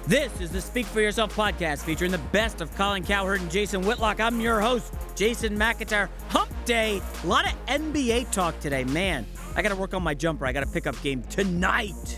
This is the Speak For Yourself podcast featuring the best of Colin Cowherd and Jason Whitlock. I'm your host, Jason McIntyre. Hump Day. A lot of NBA talk today. Man, I got to work on my jumper. I got a pickup game tonight.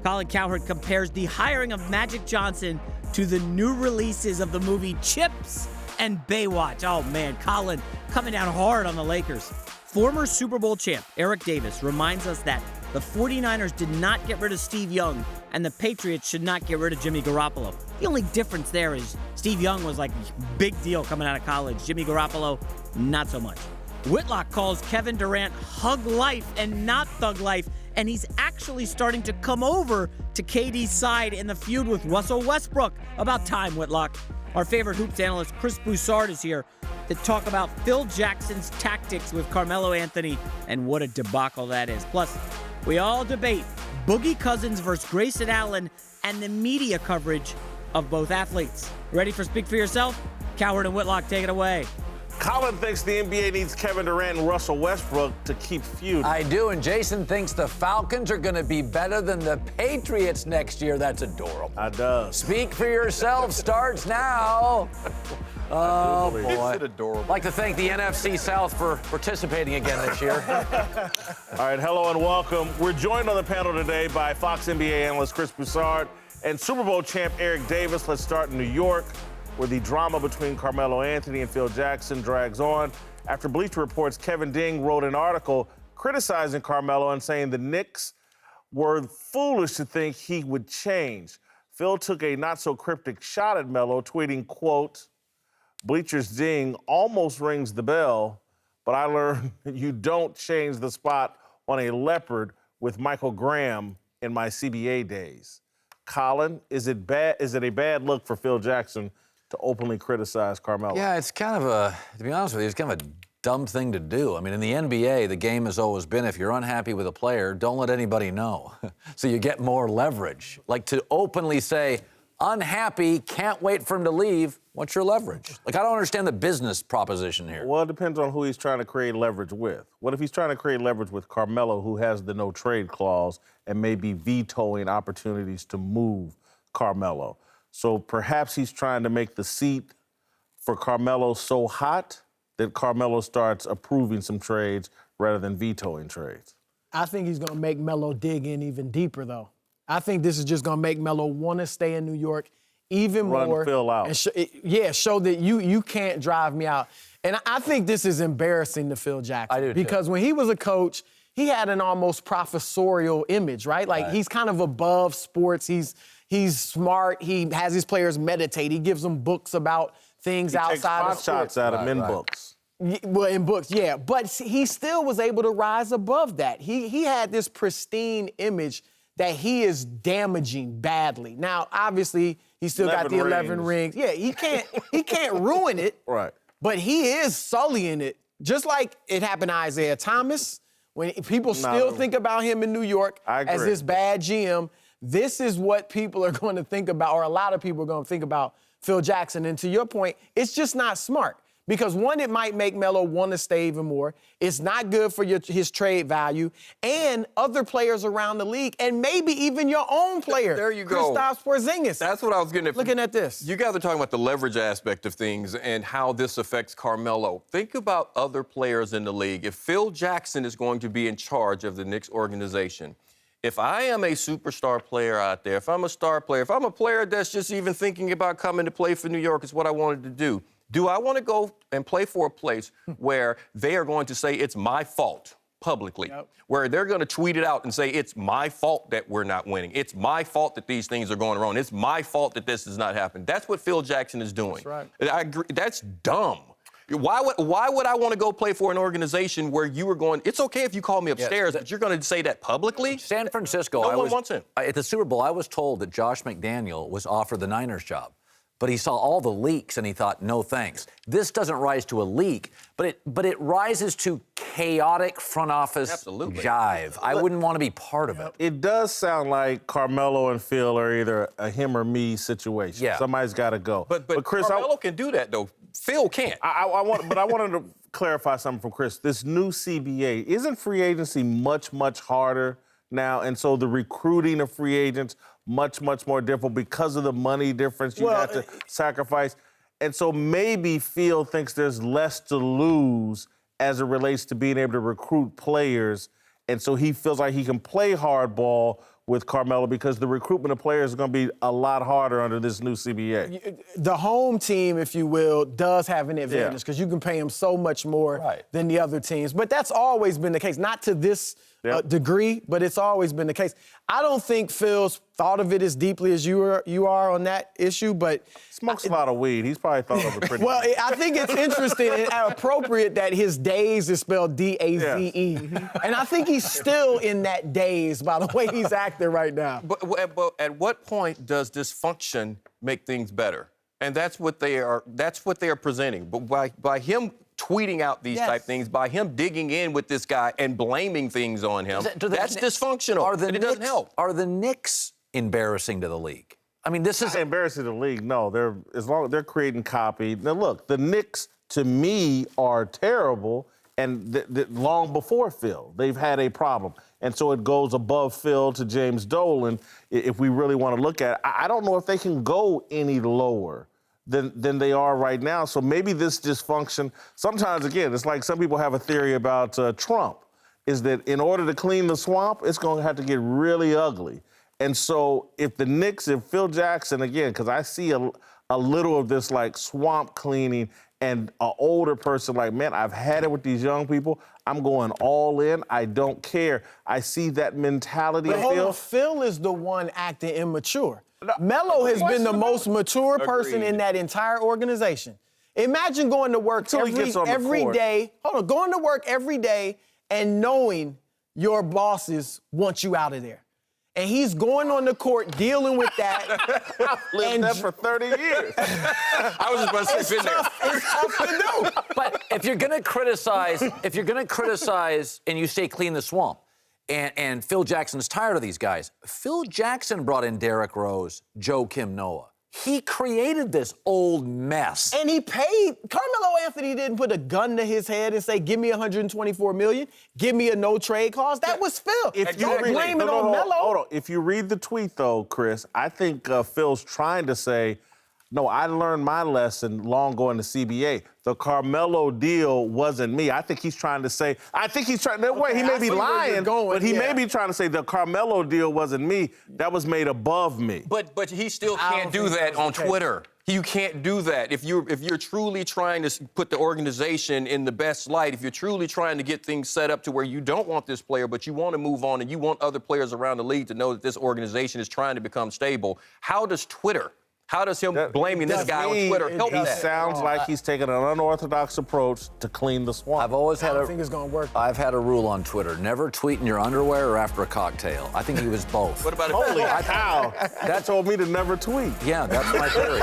Colin Cowherd compares the hiring of Magic Johnson to the new releases of the movie Chips and Baywatch. Oh, man, Colin coming down hard on the Lakers. Former Super Bowl champ Eric Davis reminds us that the 49ers did not get rid of Steve Young, and the Patriots should not get rid of Jimmy Garoppolo. The only difference there is Steve Young was like a big deal coming out of college. Jimmy Garoppolo, not so much. Whitlock calls Kevin Durant hug life and not thug life, and he's actually starting to come over to KD's side in the feud with Russell Westbrook. About time, Whitlock. Our favorite hoops analyst, Chris Broussard, is here to talk about Phil Jackson's tactics with Carmelo Anthony and what a debacle that is. Plus, we all debate Boogie Cousins versus Grayson Allen and the media coverage of both athletes. Ready for Speak For Yourself? Cowherd and Whitlock, take it away. Colin thinks the NBA needs Kevin Durant and Russell Westbrook to keep feuding. I do, and Jason thinks the Falcons are going to be better than the Patriots next year. That's adorable. I does. Speak For Yourself starts now. Oh, boy. It's adorable. I'd like to thank the NFC South for participating again this year. All right, hello and welcome. We're joined on the panel today by Fox NBA analyst Chris Broussard and Super Bowl champ Eric Davis. Let's start in New York, where the drama between Carmelo Anthony and Phil Jackson drags on. After Bleacher Report's Kevin Ding wrote an article criticizing Carmelo and saying the Knicks were foolish to think he would change. Phil took a not-so-cryptic shot at Melo, tweeting, quote, "Bleacher's Ding almost rings the bell, but I learned you don't change the spot on a leopard with Michael Graham in my CBA days." Colin, is it a bad look for Phil Jackson to openly criticize Carmelo? Yeah, it's kind of to be honest with you, it's kind of a dumb thing to do. I mean, in the NBA, the game has always been if you're unhappy with a player, don't let anybody know. So you get more leverage. Like to openly say, unhappy, can't wait for him to leave, what's your leverage? Like, I don't understand the business proposition here. Well, it depends on who he's trying to create leverage with. What if he's trying to create leverage with Carmelo, who has the no-trade clause and may be vetoing opportunities to move Carmelo? So perhaps he's trying to make the seat for Carmelo so hot that Carmelo starts approving some trades rather than vetoing trades. I think he's going to make Melo dig in even deeper, though. I think this is just going to make Melo want to stay in New York even more. Run Phil out. And show that you can't drive me out. And I think this is embarrassing to Phil Jackson. I do, too. Because when he was a coach, he had an almost professorial image, right? Like, he's kind of above sports. He's smart. He has his players meditate. He gives them books about things outside of sports. He takes pot shots at him in books. Well, in books, yeah. But he still was able to rise above that. He had this pristine image that he is damaging badly. Now, obviously, he still got the 11 rings. Yeah, he can't ruin it. Right. But he is sullying it. Just like it happened to Isaiah Thomas, when people still think about him in New York as this bad GM. This is what people are going to think about, or a lot of people are going to think about Phil Jackson. And to your point, it's just not smart. Because one, it might make Melo want to stay even more. It's not good for his trade value. And other players around the league, and maybe even your own player. There you go. Kristaps Porzingis. That's what I was getting at. Looking at this. You guys are talking about the leverage aspect of things and how this affects Carmelo. Think about other players in the league. If Phil Jackson is going to be in charge of the Knicks organization, if I am a superstar player out there, if I'm a star player, if I'm a player that's just even thinking about coming to play for New York, is what I wanted to do I want to go and play for a place where they are going to say it's my fault publicly, where they're going to tweet it out and say it's my fault that we're not winning. It's my fault that these things are going wrong. It's my fault that this has not happened. That's what Phil Jackson is doing. That's right. I agree. That's dumb. Why would I want to go play for an organization where you were going, it's okay if you call me upstairs, but you're going to say that publicly? San Francisco, No one wants him. At the Super Bowl, I was told that Josh McDaniel was offered the Niners job. But he saw all the leaks and he thought, no thanks. This doesn't rise to a leak, but it rises to chaotic front office jive. I wouldn't want to be part of it. It does sound like Carmelo and Phil are either a him or me situation. Yeah. Somebody's got to go. But Chris, Carmelo can do that, though. Phil can't. I wanted to clarify something from Chris. This new CBA, isn't free agency much, much harder now, and so the recruiting of free agents much, much more difficult because of the money difference you have to sacrifice. And so maybe Phil thinks there's less to lose as it relates to being able to recruit players. And so he feels like he can play hardball with Carmelo because the recruitment of players is going to be a lot harder under this new CBA. The home team, if you will, does have an advantage because you can pay them so much more than the other teams. But that's always been the case, not to this degree, but it's always been the case. I don't think Phil's thought of it as deeply as you are on that issue, but smokes a lot of weed. He's probably thought of it pretty well, I think it's interesting and appropriate that his daze is spelled D-A-Z-E. And I think he's still in that daze by the way he's acting right now. But at what point does dysfunction make things better? And that's what they are presenting. But by him tweeting out these type things, by him digging in with this guy and blaming things on him, that's dysfunctional, and it doesn't help. Are the Knicks embarrassing to the league? I mean, this is... Not embarrassing to the league, no. They're creating copy. Now, look, the Knicks, to me, are terrible, and long before Phil, they've had a problem. And so it goes above Phil to James Dolan, if we really want to look at it. I don't know if they can go any lower than they are right now. So maybe this dysfunction, sometimes, again, it's like some people have a theory about Trump, is that in order to clean the swamp, it's going to have to get really ugly. And so if the Knicks, if Phil Jackson, again, because I see a little of this like swamp cleaning and an older person like, man, I've had it with these young people. I'm going all in. I don't care. I see that mentality of Phil. Phil is the one acting immature. Melo has been the most mature person in that entire organization. Imagine going to work every day. Going to work every day and knowing your bosses want you out of there. And he's going on the court dealing with that. I've lived that for 30 years. I was just about to say, It's tough to do. But if you're going to criticize and you say clean the swamp, and Phil Jackson's tired of these guys, Phil Jackson brought in Derrick Rose, Joakim Noah. He created this old mess. And he paid. Carmelo Anthony didn't put a gun to his head and say, give me $124 million, give me a no-trade clause. That was Phil. Don't blame it on Melo. Hold on. If you read the tweet, though, Chris, I think Phil's trying to say, no, I learned my lesson long ago in the CBA. The Carmelo deal wasn't me. I think he's trying to say, he may be lying, but he may be trying to say the Carmelo deal wasn't me. That was made above me. But he still can't do that on Twitter. You can't do that. If you're truly trying to put the organization in the best light, if you're truly trying to get things set up to where you don't want this player, but you want to move on and you want other players around the league to know that this organization is trying to become stable, how does him blaming this guy on Twitter help that? He sounds like he's taking an unorthodox approach to clean the swamp. I've always had I don't think it's going to work. I've had a rule on Twitter: never tweet in your underwear or after a cocktail. I think he was both. What about Holy cow! That told me to never tweet. Yeah, that's my theory.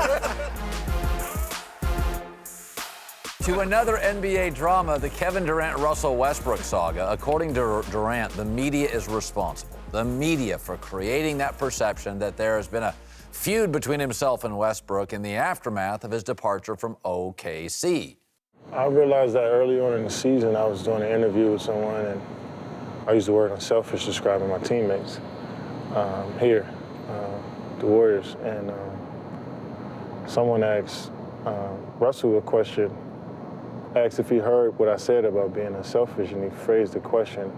To another NBA drama, the Kevin Durant-Russell Westbrook saga. According to Durant, the media is responsible. The media for creating that perception that there has been a feud between himself and Westbrook in the aftermath of his departure from OKC. I realized that early on in the season, I was doing an interview with someone, and I used to work on Selfish describing my teammates here, the Warriors, and someone asked Russell a question, asked if he heard what I said about being unselfish, and he phrased the question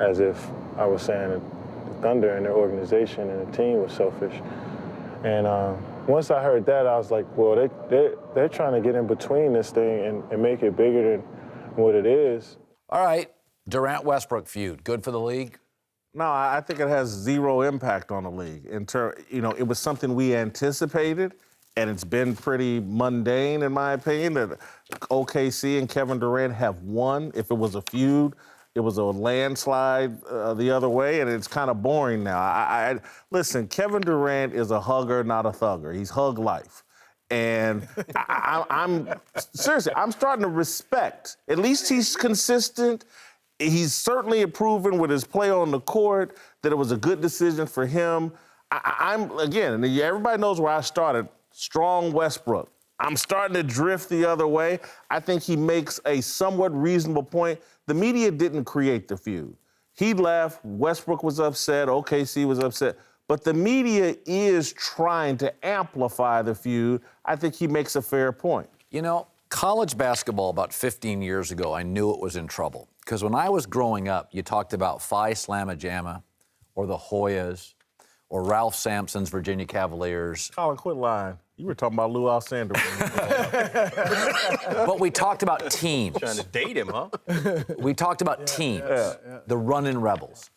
as if I was saying that the Thunder and their organization and the team was selfish. And once I heard that, I was like, well, they're trying to get in between this thing and make it bigger than what it is. All right, Durant-Westbrook feud, good for the league? No, I think it has zero impact on the league. It was something we anticipated, and it's been pretty mundane, in my opinion, that OKC and Kevin Durant have won. If it was a feud, it was a landslide the other way, and it's kind of boring now. Listen, Kevin Durant is a hugger, not a thugger. He's hug life. And I'm seriously, I'm starting to respect. At least he's consistent. He's certainly proven with his play on the court that it was a good decision for him. Again, everybody knows where I started. Strong Westbrook. I'm starting to drift the other way. I think he makes a somewhat reasonable point. The media didn't create the feud. He left. Westbrook was upset. OKC was upset. But the media is trying to amplify the feud. I think he makes a fair point. You know, college basketball about 15 years ago, I knew it was in trouble. Because when I was growing up, you talked about Phi Slamma Jamma or the Hoyas or Ralph Sampson's Virginia Cavaliers. Colin, quit lying. You were talking about Lou Alcindor. But we talked about teams. Trying to date him, huh? We talked about teams, the running Rebels.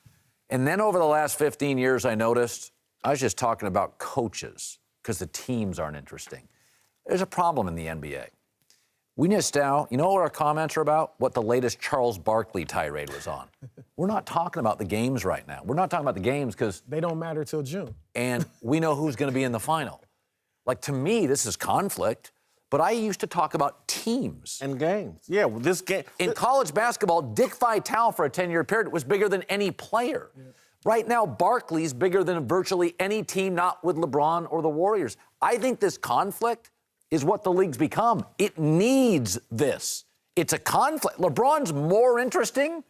And then over the last 15 years, I noticed I was just talking about coaches because the teams aren't interesting. There's a problem in the NBA. We just now, you know what our comments are about? What the latest Charles Barkley tirade was on. We're not talking about the games right now. We're not talking about the games because they don't matter till June. And we know who's going to be in the final. Like, to me, this is conflict, but I used to talk about teams. And games. Yeah, well, this game. In college basketball, Dick Vitale for a 10-year period was bigger than any player. Yeah. Right now, Barkley's bigger than virtually any team not with LeBron or the Warriors. I think this conflict is what the league's become. It needs this. It's a conflict. LeBron's more interesting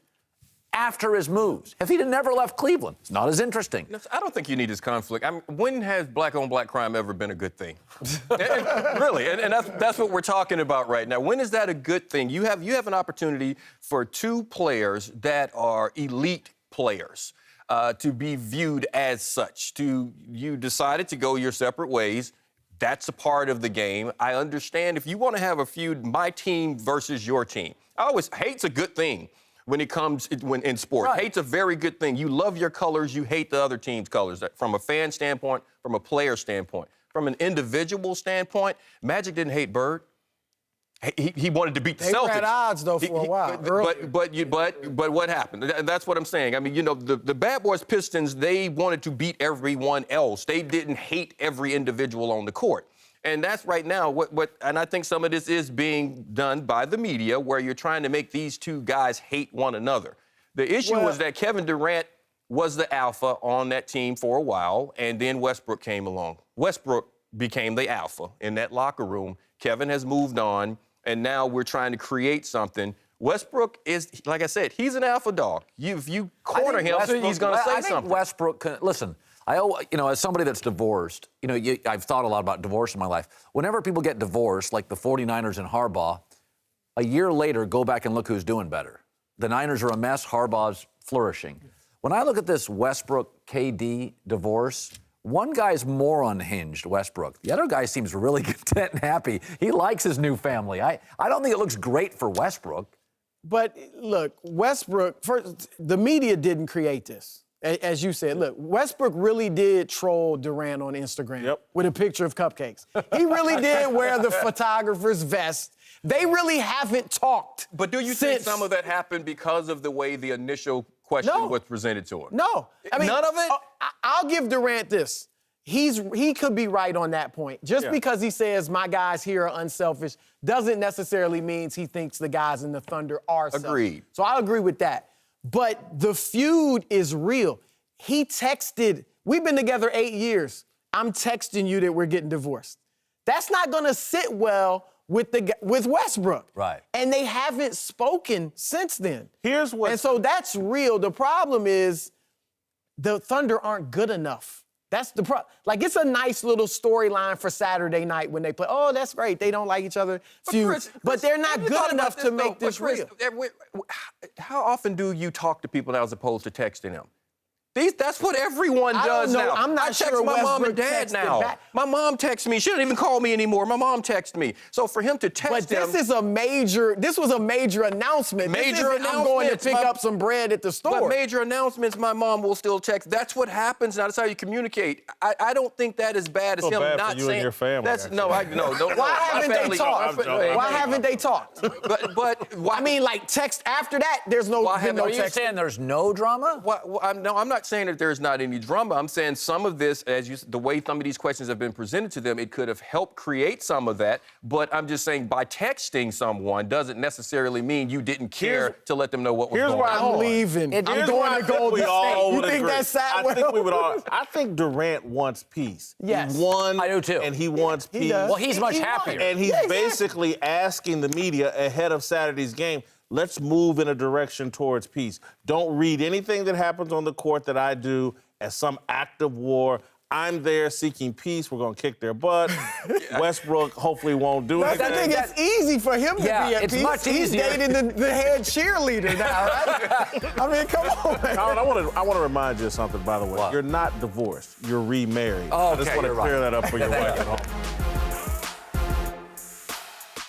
after his moves. If he'd have never left Cleveland, it's not as interesting. I don't think you need this conflict. I mean, when has black-on-black crime ever been a good thing? Really, and that's what we're talking about right now. When is that a good thing? You have an opportunity for two players that are elite players to be viewed as such. You decided to go your separate ways. That's a part of the game. I understand if you want to have a feud, my team versus your team. Hate's a good thing. When it comes in sport. Right. Hate's a very good thing. You love your colors, you hate the other team's colors. From a fan standpoint, from a player standpoint. From an individual standpoint, Magic didn't hate Bird. He wanted to beat the Celtics. They were at odds, though, for a while. But what happened? That's what I'm saying. I mean, you know, the Bad Boys Pistons, they wanted to beat everyone else. They didn't hate every individual on the court. And that's right now and I think some of this is being done by the media where you're trying to make these two guys hate one another. The issue was that Kevin Durant was the alpha on that team for a while, and then Westbrook came along. Westbrook became the alpha in that locker room. Kevin has moved on, and now we're trying to create something. Westbrook is, like I said, he's an alpha dog. If you corner him, he's going to say something. I think Westbrook, listen, as somebody that's divorced, I've thought a lot about divorce in my life. Whenever people get divorced, like the 49ers and Harbaugh, a year later, go back and look who's doing better. The Niners are a mess, Harbaugh's flourishing. When I look at this Westbrook-KD divorce, one guy's more unhinged, Westbrook. The other guy seems really content and happy. He likes his new family. I don't think it looks great for Westbrook. But look, Westbrook, first, the media didn't create this. As you said, look, Westbrook really did troll Durant on Instagram with a picture of cupcakes. He really did wear the photographer's vest. They really haven't talked. But do you think some of that happened because of the way the initial question was presented to him? No. I mean, none of it? I'll give Durant this. He could be right on that point. Just because he says my guys here are unselfish doesn't necessarily mean he thinks the guys in the Thunder are selfish. Agreed. So I agree with that. But the feud is real. He texted, we've been together 8 years. I'm texting you that we're getting divorced. That's not going to sit well with Westbrook. Right. And they haven't spoken since then. And so that's real. The problem is the Thunder aren't good enough. That's the problem. Like, it's a nice little storyline for Saturday night when they play. Oh, that's great. They don't like each other. But they're not good enough to make this real. How often do you talk to people now as opposed to texting them? That's what everyone does now. I'm not sure my mom and dad now. Back. My mom texts me. She doesn't even call me anymore. My mom texts me. So for him to text him... But this was a major announcement. I'm going to pick up some bread at the store. But major announcements, my mom will still text. That's what happens now. That's how you communicate. I don't think that is bad as him bad not for you saying... and your family, Why haven't they talked? Why haven't they talked? But I mean, like, text after that, there's no text. Are you saying there's no drama? No, I'm not saying that there's not any drama. I'm saying some of this, the way some of these questions have been presented to them, it could have helped create some of that. But I'm just saying by texting someone doesn't necessarily mean you didn't care to let them know what was going on. Here's why I'm leaving. I'm going to Golden State. You think that's sad? I think Durant wants peace. Yes. He won. I do too. And he wants peace. Well, he's much happier. And he's basically asking the media ahead of Saturday's game, let's move in a direction towards peace. Don't read anything that happens on the court that I do as some act of war. I'm there seeking peace. We're going to kick their butt. Westbrook hopefully won't do it. I think it's easy for him to be at peace. Much easier. He's dating the head cheerleader now, right? I mean, come on, man. Colin, I want to remind you of something, by the way. What? You're not divorced. You're remarried. Oh, okay, I just want to clear that up for your wife at home.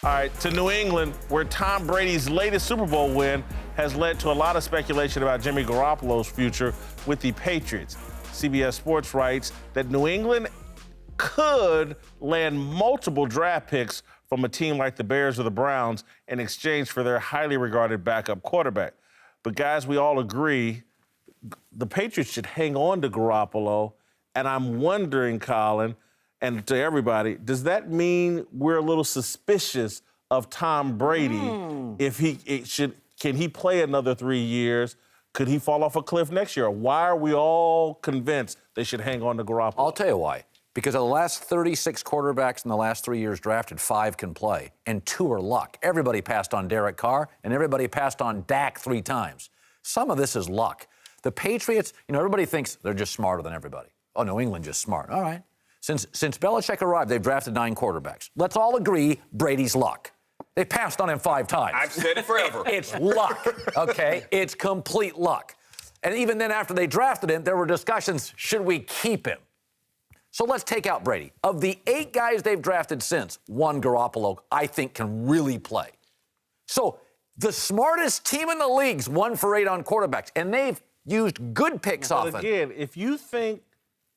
All right, to New England, where Tom Brady's latest Super Bowl win has led to a lot of speculation about Jimmy Garoppolo's future with the Patriots. CBS Sports writes that New England could land multiple draft picks from a team like the Bears or the Browns in exchange for their highly regarded backup quarterback. But guys, we all agree the Patriots should hang on to Garoppolo. And I'm wondering, Colin, and to everybody, does that mean we're a little suspicious of Tom Brady? Can he play another 3 years? Could he fall off a cliff next year? Why are we all convinced they should hang on to Garoppolo? I'll tell you why. Because of the last 36 quarterbacks in the last 3 years drafted, 5 can play, and 2 are luck. Everybody passed on Derek Carr, and everybody passed on Dak 3 times. Some of this is luck. The Patriots, everybody thinks they're just smarter than everybody. Oh, New England just smart. All right. Since Belichick arrived, they've drafted 9 quarterbacks. Let's all agree Brady's luck. They passed on him 5 times. I've said it forever. It's luck, okay? It's complete luck. And even then, after they drafted him, there were discussions, should we keep him? So let's take out Brady. Of the 8 guys they've drafted since, 1 Garoppolo, I think, can really play. So the smartest team in the league's 1 for 8 on quarterbacks, and they've used good picks often. But again, if you think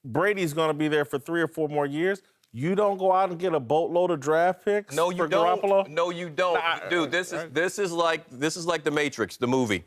Brady's going to be there for 3 or 4 more years, you don't go out and get a boatload of draft picks No, you for don't. Garoppolo? No, you don't. Dude, this is like The Matrix, the movie.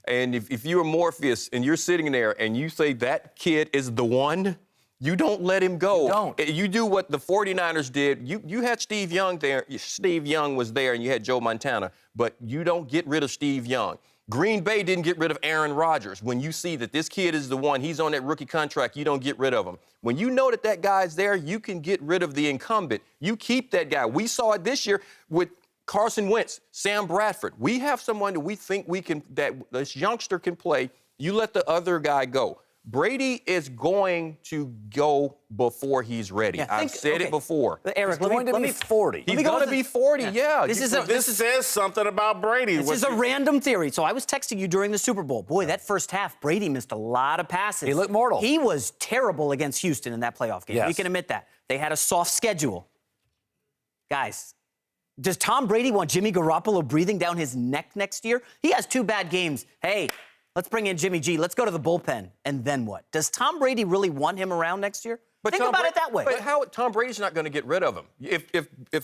And if you're Morpheus and you're sitting there and you say that kid is the one, you don't let him go. You don't. You do what the 49ers did. You had Steve Young there. Steve Young was there, and you had Joe Montana. But you don't get rid of Steve Young. Green Bay didn't get rid of Aaron Rodgers. When you see that this kid is the one, he's on that rookie contract, you don't get rid of him. When you know that guy's there, you can get rid of the incumbent. You keep that guy. We saw it this year with Carson Wentz, Sam Bradford. We have someone that we think that this youngster can play. You let the other guy go. Brady is going to go before he's ready. Yeah, I've said it before. Eric, He's going to be 40. He's going to be 40, yeah. This says something about Brady. This is a random theory. So I was texting you during the Super Bowl. Boy, that first half, Brady missed a lot of passes. He looked mortal. He was terrible against Houston in that playoff game. Yes. We can admit that. They had a soft schedule. Guys, does Tom Brady want Jimmy Garoppolo breathing down his neck next year? He has 2 bad games. Hey, let's bring in Jimmy G. Let's go to the bullpen. And then what? Does Tom Brady really want him around next year? Think about it that way. But Tom Brady's not going to get rid of him. If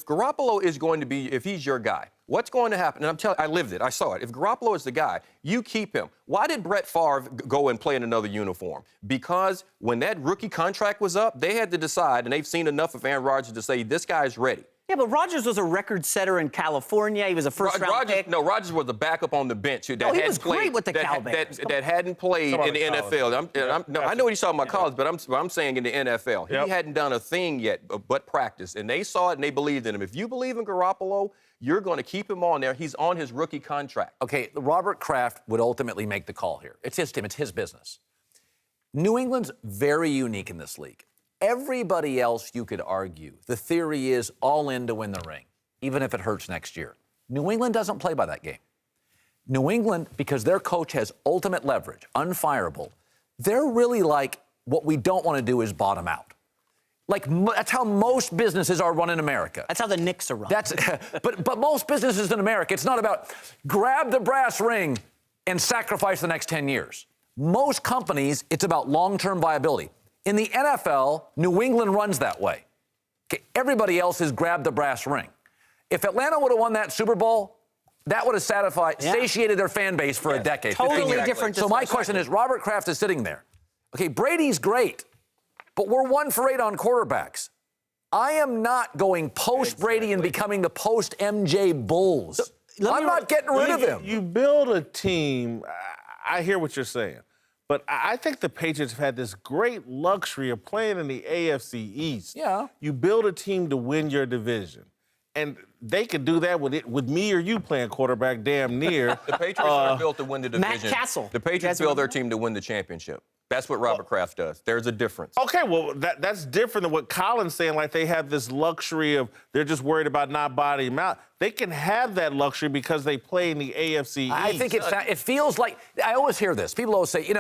Garoppolo is going to be, if he's your guy, what's going to happen? And I'm telling you, I lived it. I saw it. If Garoppolo is the guy, you keep him. Why did Brett Favre go and play in another uniform? Because when that rookie contract was up, they had to decide, and they've seen enough of Aaron Rodgers to say, this guy's ready. Yeah, but Rodgers was a record setter in California. He was a first-round pick. No, Rodgers was the backup on the bench. That he was great with the Cowboys. That hadn't played in the NFL. I know what he's talking about college, but I'm saying in the NFL. He hadn't done a thing yet but practice. And they saw it and they believed in him. If you believe in Garoppolo, you're going to keep him on there. He's on his rookie contract. Okay, Robert Kraft would ultimately make the call here. It's his team. It's his business. New England's very unique in this league. Everybody else, you could argue, the theory is all in to win the ring, even if it hurts next year. New England doesn't play by that game. New England, because their coach has ultimate leverage, unfireable, they're really like, what we don't want to do is bottom out. Like, that's how most businesses are run in America. That's how the Knicks are run. But most businesses in America, it's not about grab the brass ring and sacrifice the next 10 years. Most companies, it's about long-term viability. In the NFL, New England runs that way. Okay, everybody else has grabbed the brass ring. If Atlanta would have won that Super Bowl, that would have satiated their fan base for a decade. Totally different. So my question is, Robert Kraft is sitting there. Okay, Brady's great, but we're 1 for 8 on quarterbacks. I am not going post-Brady and becoming the post-MJ Bulls. I'm not getting rid of him. You build a team. I hear what you're saying. But I think the Patriots have had this great luxury of playing in the AFC East. Yeah. You build a team to win your division. And they could do that with me or you playing quarterback damn near. The Patriots are built to win the division. Matt Castle. The Patriots build their team to win the championship. That's what Robert Kraft does. There's a difference. Okay, well, that's different than what Colin's saying. Like, they have this luxury of they're just worried about not bottoming him out. They can have that luxury because they play in the AFC East. I think it feels like, I always hear this. People always say,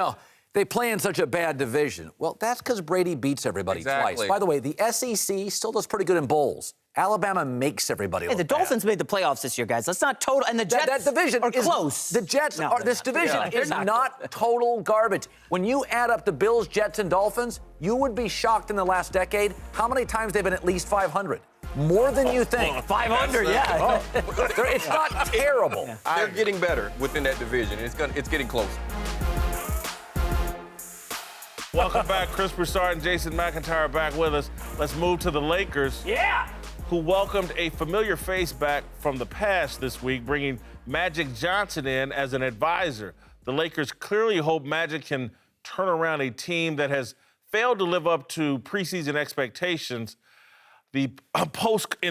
they play in such a bad division. Well, that's because Brady beats everybody twice. By the way, the SEC still does pretty good in bowls. Alabama makes everybody look the Dolphins made the playoffs this year, guys. That's not total. And the Jets that division are is close. The Jets No, are. This division is not total garbage. When you add up the Bills, Jets, and Dolphins, you would be shocked in the last decade how many times they've been at least 500. More than you think. 500, yeah. It's not terrible. Yeah. They're getting better within that division. It's getting close. Welcome back. Chris Broussard and Jason McIntyre back with us. Let's move to the Lakers. Yeah. Who welcomed a familiar face back from the past this week, bringing Magic Johnson in as an advisor. The Lakers clearly hope Magic can turn around a team that has failed to live up to preseason expectations. In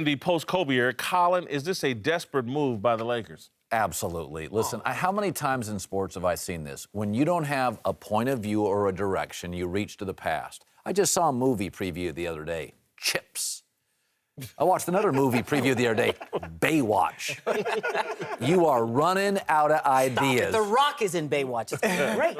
the post-Kobe era, Colin, is this a desperate move by the Lakers? Absolutely. Listen, how many times in sports have I seen this? When you don't have a point of view or a direction, you reach to the past. I just saw a movie preview the other day, Chips. I watched another movie preview the other day, Baywatch. You are running out of ideas. The Rock is in Baywatch. It's great.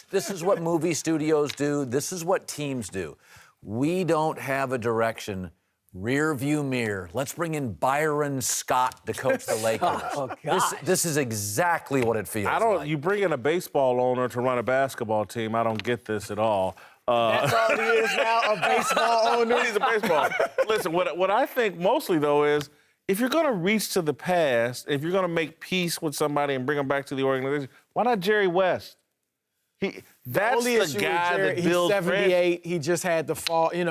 This is what movie studios do. This is what teams do. We don't have a direction. Rear view mirror. Let's bring in Byron Scott to coach the Lakers. This is exactly what it feels like. You bring in a baseball owner to run a basketball team. I don't get this at all. That's all he is now, a baseball owner. He's a baseball. Listen, what I think mostly, though, is if you're going to reach to the past, if you're going to make peace with somebody and bring them back to the organization, why not Jerry West? That's the guy that builds. He's 78. He just had the fall. You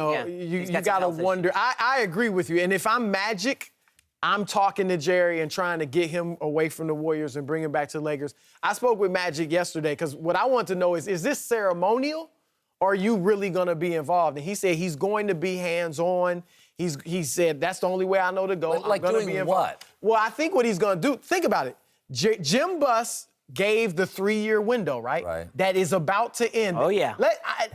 got to wonder. I agree with you. And if I'm Magic, I'm talking to Jerry and trying to get him away from the Warriors and bring him back to the Lakers. I spoke with Magic yesterday because what I want to know is this ceremonial or are you really going to be involved? And he said he's going to be hands-on. He said, that's the only way I know to go. Like I'm doing be what? Well, I think what he's going to do, think about it. Jim Buss gave the 3-year window, right? That is about to end. Oh, yeah.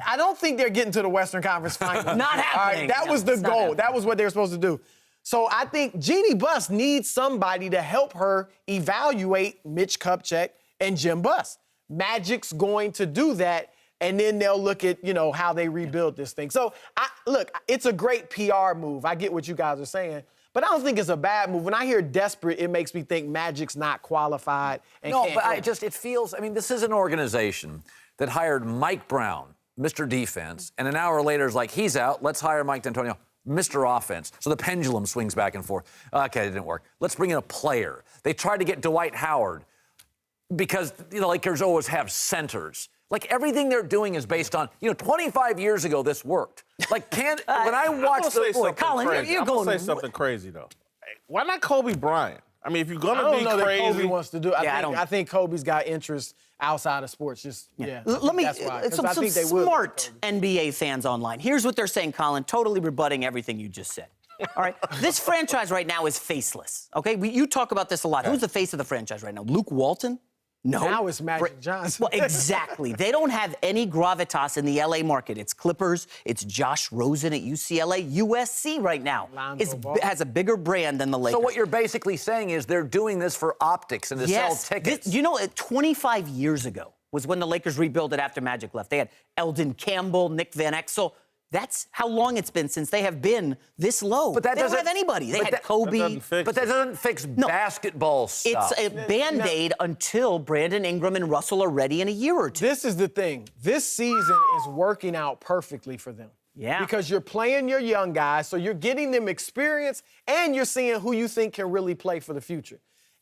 I don't think they're getting to the Western Conference Finals. Not happening. All right, that was the goal. That was what they were supposed to do. So I think Jeannie Buss needs somebody to help her evaluate Mitch Kupchak and Jim Buss. Magic's going to do that, and then they'll look at, how they rebuild this thing. So, look, it's a great PR move. I get what you guys are saying. But I don't think it's a bad move. When I hear desperate, it makes me think Magic's not qualified. And it feels, this is an organization that hired Mike Brown, Mr. Defense, and an hour later is like, he's out, let's hire Mike D'Antonio, Mr. Offense. So the pendulum swings back and forth. Okay, it didn't work. Let's bring in a player. They tried to get Dwight Howard because the Lakers always have centers. Like, everything they're doing is based on, 25 years ago, this worked. Like, when I watch Colin, you're going to say something crazy, though. Why not Kobe Bryant? If you're going to be know crazy. That Kobe wants to do it. I think Kobe's got interest outside of sports. Let me, some smart NBA fans online. Here's what they're saying, Colin, totally rebutting everything you just said. All right, this franchise right now is faceless, okay? You talk about this a lot. Who's the face of the franchise right now? Luke Walton? No. Now it's Magic Johnson. Well, exactly. They don't have any gravitas in the LA market. It's Clippers. It's Josh Rosen at UCLA. USC right now has a bigger brand than the Lakers. So what you're basically saying is they're doing this for optics and to sell tickets. 25 years ago was when the Lakers rebuilt it after Magic left. They had Eldon Campbell, Nick Van Exel. That's how long it's been since they have been this low. But they don't have anybody. They had Kobe. But that doesn't fix basketball stuff. It's a Band-Aid until Brandon Ingram and Russell are ready in a year or two. This is the thing. This season is working out perfectly for them. Yeah. Because you're playing your young guys, so you're getting them experience, and you're seeing who you think can really play for the future.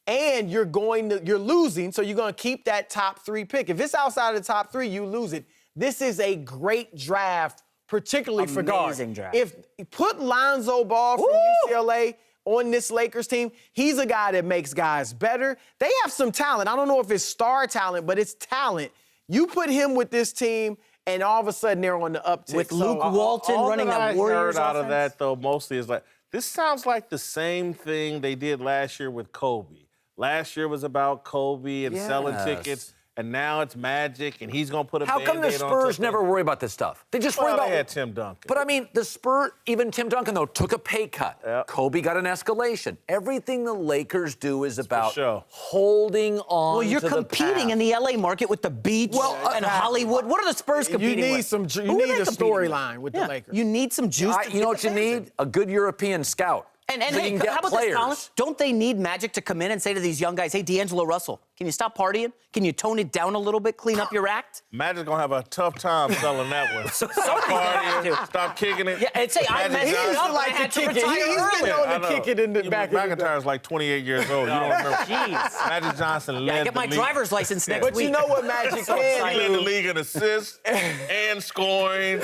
And you're losing, so you're going to keep that top 3 pick. If it's outside of the top 3, you lose it. This is a great draft, particularly for guards. Amazing draft. If put Lonzo Ball from UCLA on this Lakers team, he's a guy that makes guys better. They have some talent. I don't know if it's star talent, but it's talent. You put him with this team, and all of a sudden they're on the uptick. With Luke Walton running the Warriors heard out offense? of that, though, mostly is like This sounds like the same thing they did last year with Kobe. Last year was about Kobe and selling tickets. And now it's Magic, and he's going to put a Band-Aid on. How come the Spurs never worry about this stuff? They just worry about... they had Tim Duncan. But, I mean, the Spurs, even Tim Duncan, though, took a pay cut. Yep. Kobe got an escalation. Everything the Lakers do is about sure. holding on Well, you're to competing in the L.A. market with the beach and Hollywood. What are the Spurs competing with? You need a storyline with the Lakers. You need some juice. You know what you need? A good European scout. And so hey, how about this, Colin? Don't they need Magic to come in and say to these young guys, hey, D'Angelo Russell, can you stop partying? Can you tone it down a little bit, clean up your act? Magic's going to have a tough time selling that one. Stop partying, stop kicking it. Yeah, and say, I messed it up, I had to retire He's been known to kick it in the back. McIntyre's like 28 years old. You don't remember. Jeez. Magic Johnson led I get my driver's license next week. But you know what Magic can He led the league in assists and scoring.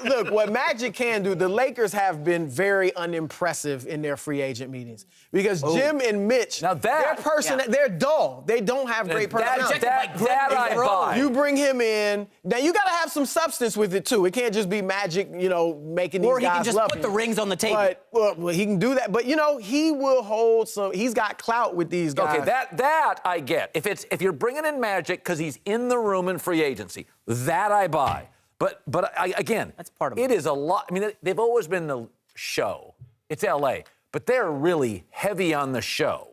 Look, what Magic can do, the Lakers have been very unimpressive in their free agent meetings because Jim and Mitch, they're dull. They don't have great personality. That I buy. You bring him in. Now, you got to have some substance with it, too. It can't just be Magic, making these guys Or he can just put the rings on the table. Well, he can do that. But, he will hold some. He's got clout with these guys. Okay, that I get. If you're bringing in Magic because he's in the room in free agency, that I buy. But again, that's part of it. Is a lot. I mean, they've always been the show. It's L.A., but they're really heavy on the show.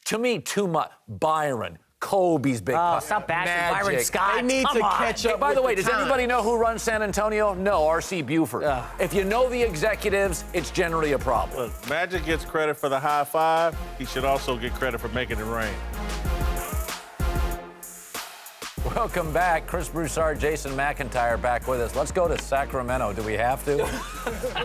To me, too much. Byron, Kobe's big. Stop bashing Byron Scott. They need to catch up. By the way, does anybody know who runs San Antonio? No, R.C. Buford. If you know the executives, it's generally a problem. Look, Magic gets credit for the high five. He should also get credit for making it rain. Welcome back. Chris Broussard, Jason McIntyre back with us. Let's go to Sacramento. Do we have to?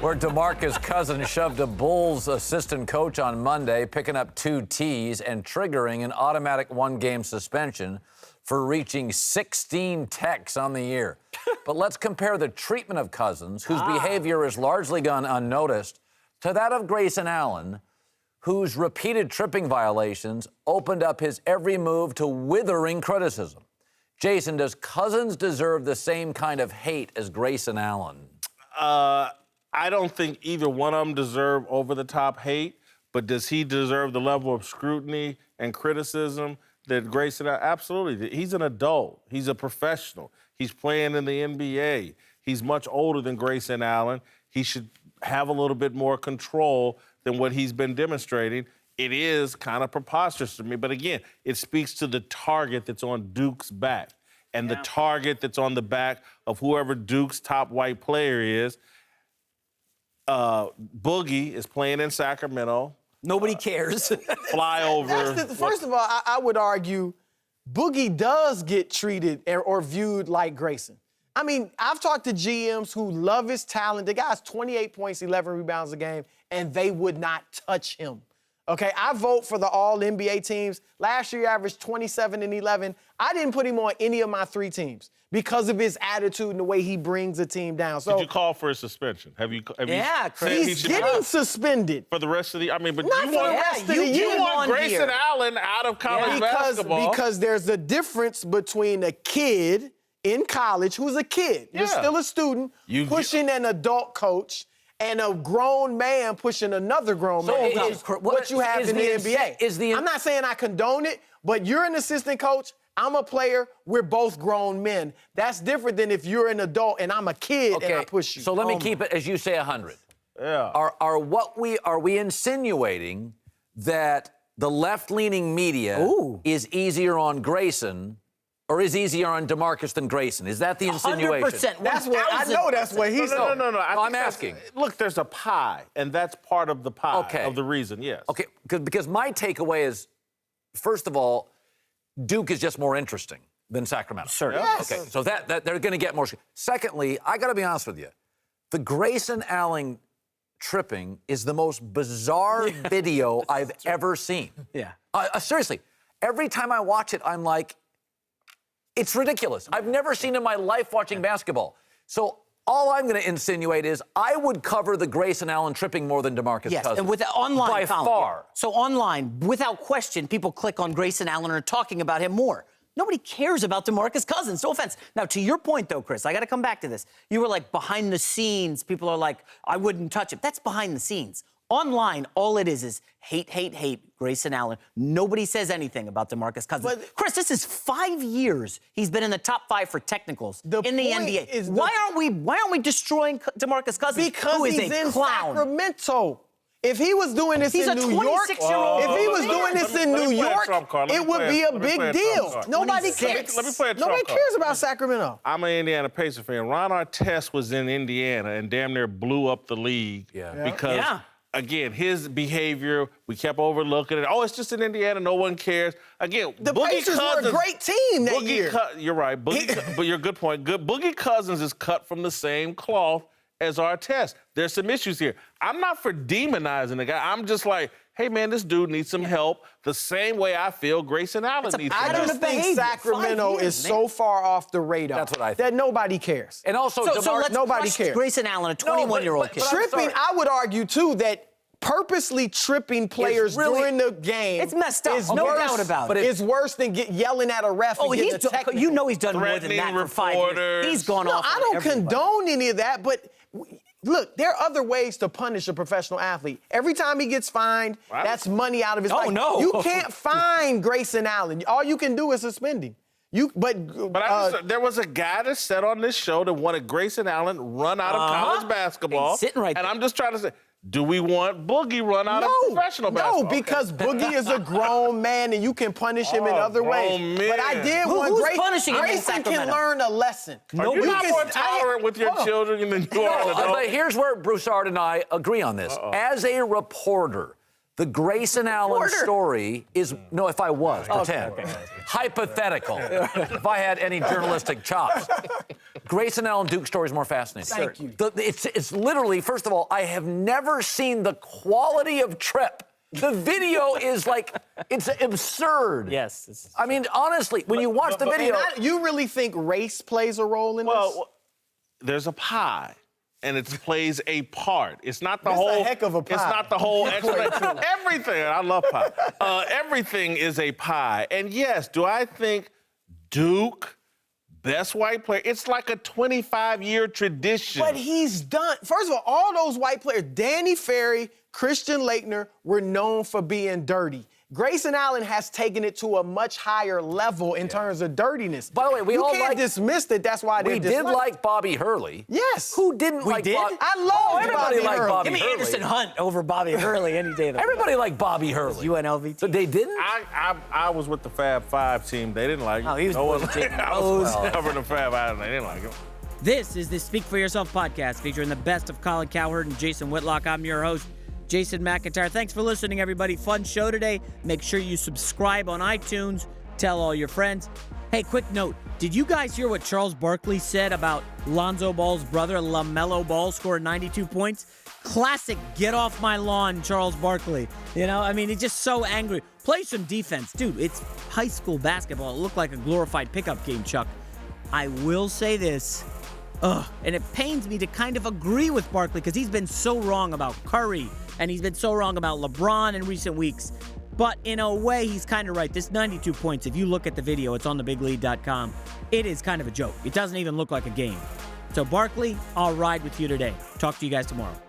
Where DeMarcus Cousins shoved a Bulls assistant coach on Monday, picking up 2 Ts and triggering an automatic 1-game suspension for reaching 16 techs on the year. But let's compare the treatment of Cousins, whose behavior has largely gone unnoticed, to that of Grayson Allen, whose repeated tripping violations opened up his every move to withering criticism. Jason, does Cousins deserve the same kind of hate as Grayson Allen? I don't think either one of them deserve over-the-top hate, but does he deserve the level of scrutiny and criticism that Grayson Allen? Absolutely. He's an adult. He's a professional. He's playing in the NBA. He's much older than Grayson Allen. He should have a little bit more control than what he's been demonstrating. It is kind of preposterous to me. But again, it speaks to the target that's on Duke's back and the target that's on the back of whoever Duke's top white player is. Boogie is playing in Sacramento. Nobody cares. Flyover. First of all, I would argue Boogie does get treated or viewed like Grayson. I mean, I've talked to GMs who love his talent. The guy's 28 points, 11 rebounds a game, and they would not touch him. Okay, I vote for the all-NBA teams. Last year, he averaged 27 and 11. I didn't put him on any of my 3 teams because of his attitude and the way he brings the team down. So, did you call for a suspension? Have you Chris. He's getting suspended. For the rest of the... I mean, but not you for want, the rest of the year. You want Grayson Allen out of college basketball. Because there's a difference between a kid in college who's a kid. You're still a student pushing an adult coach and a grown man pushing another grown man. What you have in the NBA. I'm not saying I condone it, but you're an assistant coach, I'm a player, we're both grown men. That's different than if you're an adult and I'm a kid and I push you. So let me keep it, as you say, 100. Yeah. Are we insinuating that the left-leaning media is easier on Grayson or is easier on DeMarcus than Grayson? Is that the insinuation? 100%. That's what I know. That's what he said. No. I'm asking. Look, there's a pie, and that's part of the pie of the reason. Yes. Okay. Because my takeaway is, first of all, Duke is just more interesting than Sacramento. Certainly. Yes. Okay. So that they're going to get more. Secondly, I got to be honest with you, the Grayson Allen tripping is the most bizarre video I've ever seen. Yeah. Seriously, every time I watch it, I'm like, it's ridiculous. I've never seen in my life watching basketball. So all I'm going to insinuate is I would cover the Grayson Allen tripping more than DeMarcus Cousins. And with online, by far. So online, without question, people click on Grayson Allen and are talking about him more. Nobody cares about DeMarcus Cousins. No offense. Now, to your point, though, Chris, I got to come back to this. You were like, behind the scenes, people are like, I wouldn't touch it. That's behind the scenes. Online, all it is hate, hate, hate Grayson Allen. Nobody says anything about DeMarcus Cousins. But Chris, this is 5 years he's been in the top 5 for technicals in the NBA. Why aren't we destroying DeMarcus Cousins? Because he's in Sacramento. If he was doing this in New York, if he was doing this in New York, it would be a big deal. Nobody cares. Let me play a trump Nobody card. cares about Sacramento. I'm an Indiana Pacers fan. Ron Artest was in Indiana and damn near blew up the league because, again, his behavior, we kept overlooking it. Oh, it's just in Indiana. No one cares. Again, the Pacers were a great team that year. You're right. But you're a good point. Boogie Cousins is cut from the same cloth as Artest. There's some issues here. I'm not for demonizing the guy. I'm just like, hey, man, this dude needs some help the same way I feel Grayson Allen needs some help. I just think Sacramento is so far off the radar that nobody cares. And also, nobody cares. Grayson Allen, a 21-year-old kid. Tripping, I would argue, too, that purposely tripping players during the game. It's messed up. No doubt about it. It's worse than yelling at a ref. Oh, he's done more than that for 5 years. He's gone off. I don't condone any of that, but look, there are other ways to punish a professional athlete. Every time he gets fined, that's money out of his life. No. You can't fine Grayson Allen. All you can do is suspend him. There was a guy that said on this show that wanted Grayson Allen run out of college basketball. He's sitting right there. And I'm just trying to say, do we want Boogie run out of professional basketball? No, because Boogie is a grown man and you can punish him in other ways. Man. But I did want Grayson can learn a lesson. Are you not more tolerant with your children than you are an adult? But here's where Broussard and I agree on this. As a reporter, the Grayson Allen story is, if I was, pretend, hypothetical, if I had any journalistic chops. Grayson Allen Duke story is more fascinating. Thank you. It's literally, first of all, I have never seen the quality of trip. The video is like, it's absurd. Yes. I mean, honestly, when you watch the video. You really think race plays a role in this? Well, there's a pie. And it plays a part. It's not the whole. It's a heck of a pie. It's not the whole explanation. Everything. I love pie. Everything is a pie. And yes, do I think Duke, best white player? It's like a 25-year tradition. But he's done. First of all those white players, Danny Ferry, Christian Laettner, were known for being dirty. Grayson Allen has taken it to a much higher level in terms of dirtiness. By the way, we all can't dismiss that. That's why we did like Bobby Hurley. Yes. Who didn't like Bobby? I love everybody liked Bobby Hurley. Give me Anderson Hunt over Bobby Hurley any day. Everybody liked Bobby Hurley. UNLV. So they didn't? I was with the Fab Five team. They didn't like it. Oh, he was I was covering the Fab Five. They didn't like it. This is the Speak for Yourself podcast featuring the best of Colin Cowherd and Jason Whitlock. I'm your host, Jason McIntyre. Thanks for listening, everybody. Fun show today. Make sure you subscribe on iTunes. Tell all your friends. Hey, quick note. Did you guys hear what Charles Barkley said about Lonzo Ball's brother, LaMelo Ball, scored 92 points? Classic get off my lawn, Charles Barkley. He's just so angry. Play some defense. Dude, it's high school basketball. It looked like a glorified pickup game, Chuck. I will say this. And it pains me to kind of agree with Barkley because he's been so wrong about Curry and he's been so wrong about LeBron in recent weeks. But in a way, he's kind of right. This 92 points, if you look at the video, it's on thebiglead.com. It is kind of a joke. It doesn't even look like a game. So Barkley, I'll ride with you today. Talk to you guys tomorrow.